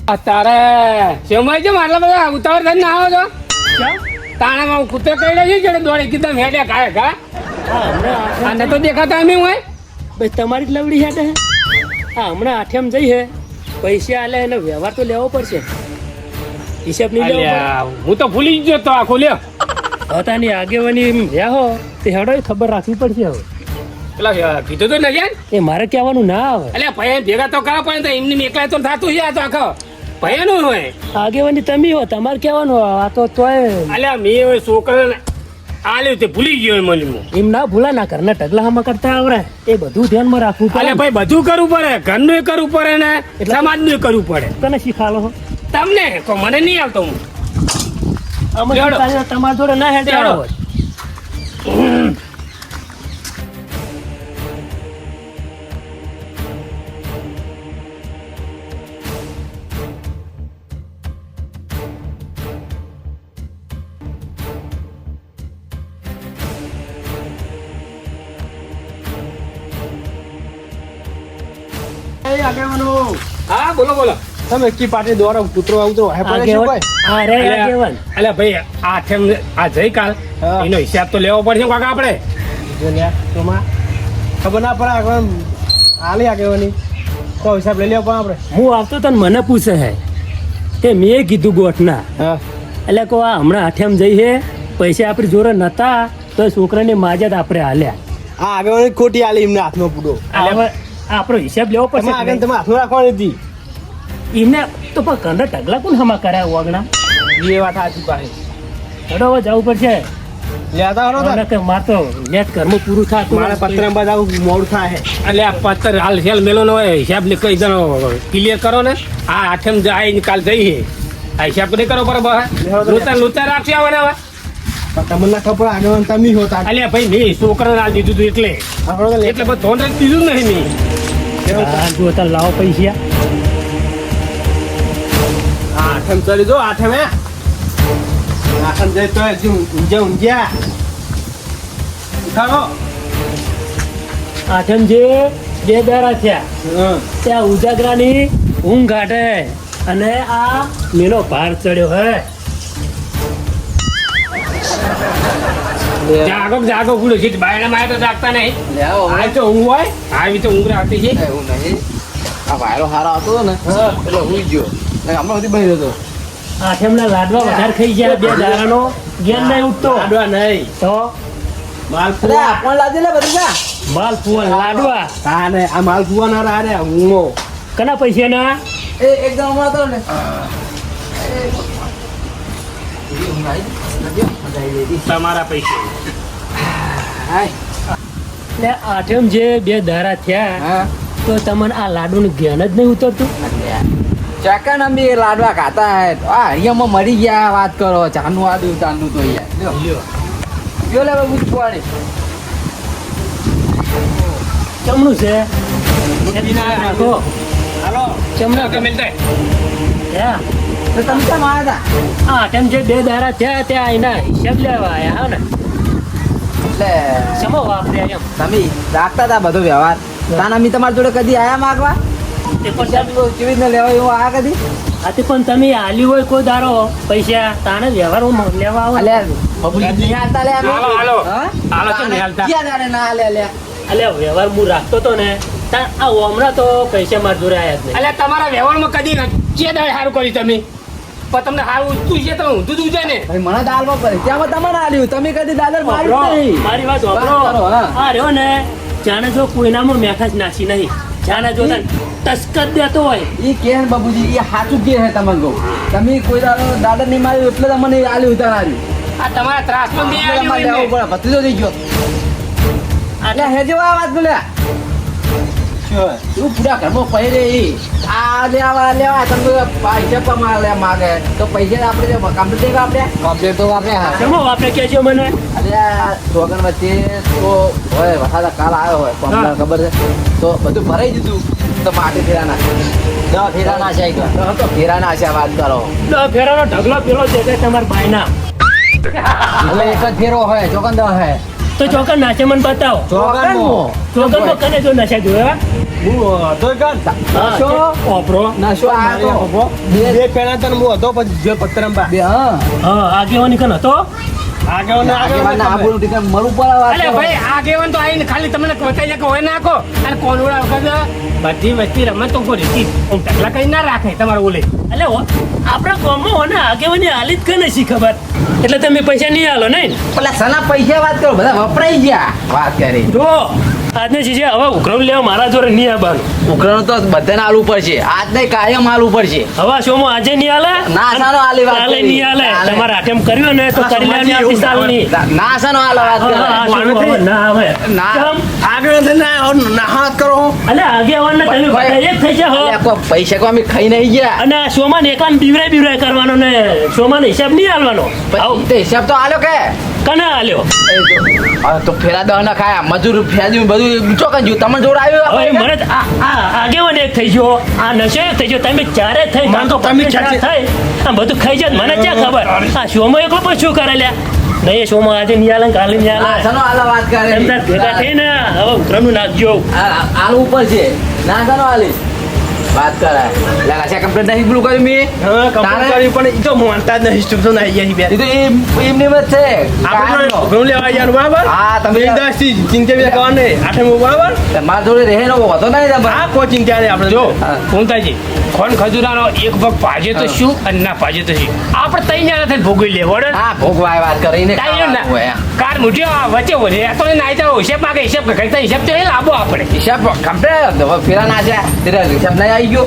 તારે સમય છે આટલા બધા ઉતાવળ થઈને ના આવો છો તાણામાં કૂતરો કઈ રહ્યો છે દોડે કીધું હેડ્યા ખાય ખા આને તો દેખાતા અમે હોય બસ તમારી જ લવડી હેઠે હા હમણાં આઠેમ જઈ હે પૈસા આલે એને વ્યવહાર તો લેવો પડશે હિસાબ નહીં લેવો પડે. હું તો ભૂલી જ ગયો તો આખો લ્યો પોતાની આગેવાની રહ્યા હો તે હેડો ખબર રાખવી પડશે હવે પેલા કીધું તો નહીં એ મારે કહેવાનું ના આવે એટલે ભાઈ ભેગા તો કરવા પડે એમને એકલા તો થતું છે આ તો આખો ભયાનું હોય આગેવાની તમે હો તમારે કહેવાનું આ તો તોય અલ્યા મેં છોકરાને આલ્યું તે ભૂલી ગયો મને એમ ના ભૂલા ના ઘરના ઢગલામાં કરતા આવડે એ બધું ધ્યાનમાં રાખવું પડે. અલ્યા ભાઈ બધું કરવું પડે ઘરનું કરવું પડે ને સમાજનું કરવું પડે તને શીખાલો હો તમને તો મને નહીં આવતો હું તમારા જોડે ના હેડે ચાલો. હા બોલો બોલો તમે કી પાટી દોરો કૂતરો ઉતરો હે પડે શું કોઈ હા રે આગેવાન અલ્યા ભાઈ આઠેમ આ જઈ કાલ હા. એનો હિસાબ તો લેવો પડશે કાકા આપણે જો લ્યા તોમાં ખબર ના પડે આગળ આલી આગેવાની તો હિસાબ લઈ લેવો પણ આપણે હું આવતો તને મને પૂછે હે કે મેં કીધું ગોઠના હા એટલે કહો આ હમણાં આઠેમ જઈ હે પૈસા આપણી જોડે નતા તો છોકરાની માજત આપણે હાલ્યા આ આગેવાની ખોટી આલી એમને હાથનો પૂડો હવે આપણો હિસાબ લેવો તમે આગળ પડશે તમે હાથમાં રાખવાની હતી એમને તો પણ કંદર ઢગલા કોણ હમા કર્યા વાગણા એ વાત સાચી પાસે ચડો હવે જવું પડશે લેતા હરો મને કે માર તો નેટ ઘરમાં પૂરું થાતું મારે પત્ર બાદ આવું મોડું થાય એટલે આ પત્તર હાલ ખેલ મેલો નો હોય હિસાબ ને કઈ જણો ક્લિયર કરો ને આ આઠેમ જાય ને કાલ જઈએ આ હિસાબ નહીં કરો બરાબર લોચા લોચા રાખશે આવે ને હવે પણ તમને ના ખબર આગેવાન તમે હોતા અલ્યા ભાઈ મેં છોકરાને આ દીધું હતું એટલે આપણો તો એટલે બધું ધોન રાખી દીધું જ નહીં મેં હા, જો તાર લાવો પૈસા આઠમ ચડી જો આઠમ હે આઠમ જઈ તો ઊંઝ્યા ઉઠાડો આઠમ જે બે દારા થયા હા ત્યાં ઉજાગરાની ઊંઘ કાઢે અને આ મેનો ભાર ચડ્યો હે જાગો જાગો પૂરું છે બાયણા માં તો જાગતા નહીં લેવો આ તો ઊંઘ હોય આવી તો ઊંઘ આવતી છે એવું નહીં આ વાયરો હારો આવતો હતો ને એટલે હુઈ ગયો હમણાં સુધી બની હતો આઠમના લાડવા વધારે ખાઈ ગયા બે દારાનો ગેન નહીં ઉઠતો લાડવા નહીં તો માલ અરે આપણ લાજે લે બધું કા માલ ફુવા લાડવા હા ને આ માલ ફુવા ના રાડે ઊંઘો કના પૈસા ના એ એકદમ હમણાં હતો ને તમારા પૈસા એટલે આઠમ જે બે દારા થયા હા તો તમને આ લાડુનું જ્ઞાન જ નહીં ઉતરતું ચકન અમે લાડવા ખાતા હે આ હરિયામાં મરી ગયા વાત કરો ચાનું આદુ ચાંદુ તો યાર લ્યો લે બાબુ પાડે ચમનું છે નાખો હાલો ચમના કે મિલતે હે તો તમે કેમ આવ્યા આ આઠમ જે બે દારા થયા ત્યાં એના હિસાબ લેવા આયા હા ને હતા એટલે સમો વાપર્યા એમ તમે રાખતા હતા બધો વ્યવહાર તાન અમે તમારી જોડે કદી આયા માગવા તે પણ કેવી રીતના લેવા એવું આયા કદી આથી પણ તમે આલ્યું હોય કોઈ દારો પૈસા તાણે વ્યવહાર લેવા આવો અલે બબુલી નહીં હાલતા લે અમે હાલો, હાલો. હા? હાલો, કેમ નહીં હાલતા? ક્યાં જાણે ના લે લે અલે વ્યવહાર હું રાખતો તો ને તાર આ હમણાં તો પૈસા માર જોડે આયા જ નહીં અલ્યા તમારા વ્યવહારમાં કદી જે દાડે સારું કર્યું તમે પણ તમને સારું ઊંચું છે તમે ઊંધું જ ઉજે ને ભાઈ મને દાલમાં પડે ત્યાં તમને આલ્યું તમે કદી દાદર મારી જ નહીં મારી વાત વાત કરો, વાપરો હા. આ રહ્યો ને જાણે જો કોઈનામાં મેઠા જ નાસી નહીં જાણે જો તને ટસ્કર દેતો હોય ઈ કેન બાબુજી ઈ સાચું કે હે તમને કહું તમે કોઈ દાદર નહીં માર્યું એટલે તમને આલ્યું ઉતાર આલ્યું આ તમારા ત્રાસમાં નહીં એટલે અમારે આવ્યું લેવું એમને. પડે ભત્રીજો થઈ ગયો એટલે હેજો આ વાત બોલ્યા તું પૂરા ઘરમાં પહી રે ઈ આ લેવા તમે પૈસા પણ માગે તો પૈસા આપણે કમ્પ્લીટ આપણે કમ્પ્લીટ તો આપણે હા જમો આપણે કહેજો મને અલ્યા સોગન વચ્ચે તો હોય વરસાદ કાલ આવ્યો હોય પણ અમને ખબર છે તો બધું ભરાઈ દીધું તો માટી ફેરાના 10 ફેરાના છે તો ફેરાના છે વાત કરો ફેરાનો ઢગલો પેલો છે તે તમારા ભાઈના એટલે એક જ ફેરો હોય ચોકન 10 હોય તો ચોકન નાચે મને બતાવો ચોકનમાં. ચોકનમાં કને જો નશા જોયા હું હતો કાં? નશો? ઓપરો નશો આવ્યો તો. ઉભો. બે પેણા તને હું હતો પછી જો પત્તરંબા બે, હા. હા આગેવાની કન હતો આગેવાના આગેવાનના આબરૂનું ઠીકાણ મળવું પડે વાત અલે કરો. ભાઈ આગેવાન તો આવીને ખાલી તમને કોચાઈ જાય કે હોય નાખો અને કોનોડા વખત બધી વસ્તી રમત તો કોઈ રીતિ આમ ટકલા કઈ ના રાખે તમારે ઓલે એટલે આપણા ગામમાં હોને આગેવાની હાલી જ કને શી ખબર એટલે તમે પૈસા નહીં આલો નહીં પેલા સના પૈસા વાત કરો બધા વપરાઈ ગયા વાત કરી જો આજને છે હવે ઉઘરાણ લેવા મારા જોડે નહીં આવવાનું ઉઘરાણું તો બધાને આલવું પડશે આજ નહીં કાયમ આલવું પડશે હવે શોમાં આજે નહીં આલે ના સાનો આલી વાત કાલે કરી. નહીં આલે કાલે. તમારે આટેમ કર્યો ને તો કરી લેવાની આવતી સાલની. ના સાનો આલે વાત હા, હા, કરે. શોમાં હવે ના આવે ના. કેમ? આગળ ના કરો અલે આગેવાનને તમે બધા એક થઈ જાઓ અલ્યા, કોઈ પૈસા કોઈ અમે ખાઈ નહીં ગયા અને આ શોમાં ને એકાન બીવરાય કરવાનો ને શોમાં ને હિસાબ નહીં આલવાનો આવ તે હિસાબ તો આલ્યો કે કને આલ્યો તો ફેરા દહ ના ખાયા મજૂર ફેરી બધું ચોકન જ્યું તમને જોડ હવે આવ્યું મને તો આ આગેવાન એક થઈ ગયો આ નશો એક થઈ ગયો તમે ચારે થઈ મને તો તમે ચાર ચાર થઈ આ બધું ખાઈ જાય મને ક્યાં ખબર આ શોમાં એકલો પણ શું કરે લ્યા નહીં એ શોમાં આજે નહીં આલે ને કાલે નહીં ના આલે સાનો આલે વાત કરે એમ તાર ભેગા થઈને હવે ઉઘરાણું નાખજો આલવું ઉપર છે ના સાનો આલી વાત કરાય લાલા છે કમ્પ્લેટ નહીં પેલું કર્યું મેં હા કમ્પ્લીટ કરી પણ ઈ તો માનતા જ નહીં સ્ટુપ તો નહીં આવી બે એ તો એમની વાત છે આપણે ઘઉં લેવા આવ્યા બરાબર હા તમે દસ થી ચિંતા બી કરવાનું નહીં આઠમ બરાબર મારા જોડે રહે નો વધો નહીં તમે હા કોઈ ચિંતા નહીં આપણે જો હા. પૂનતાજી ખોન ખજૂરાનો એક ભાગ પાજે તો શું અને ના પાજે તો શું આપણે તઈ જણા થઈને ભોગવી લે વડે હા ભોગવાય વાત કરીને કાર મુઠ્યો વચ્ચે વધે આ તો નાઈ જાવ હિસાબ માગે હિસાબ કરતા હિસાબ તો એ લાભો આપણે હિસાબ કમ્પ્લેટ ફેરા ના છે તેરા હિસાબ નહીં આવી ગયો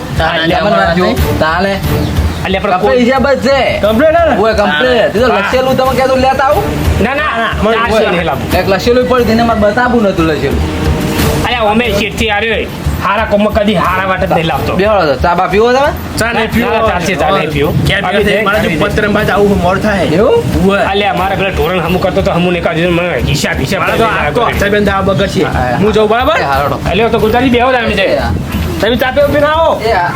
તાલે એટલે આપણે કમ્પ્લેટ કોઈ- હિસાબ જ છે કમ્પ્લીટ હે ને ઓય કમ્પ્લેટ એ તો લખેલું તમે કહેતું લેતા આવું ના ના ચારસો નહીં લાભો એક લખેલું પડી તેને મારે બતાવું નતું લખેલું અલ્યા અમે શેઠથી આવ્યો હારા કોમમાં કદી હારા વાટ જ નહીં લાવતો બેહળો તો ચા બા પીવો તમે ચા નહીં પીવો ના, ચાલશે, ચા નહીં પીવો. ક્યાં પીવો છે? મારે જો પત્તરંબા જવું મોડ થાય એવું અલ્યા મારા પેલા ઢોરણ હમું કરતો તો હમું ને કાઢી મને હિસાબ હિસાબ મારે તો આ તો હપ્તા બેન આ બગર છે હા, હું જાઉં બરાબર એ હારડો અલ્યા તો ગુજારી બેહો જ આવી જાય તમે ચા પીવો પીને આવો એ હા.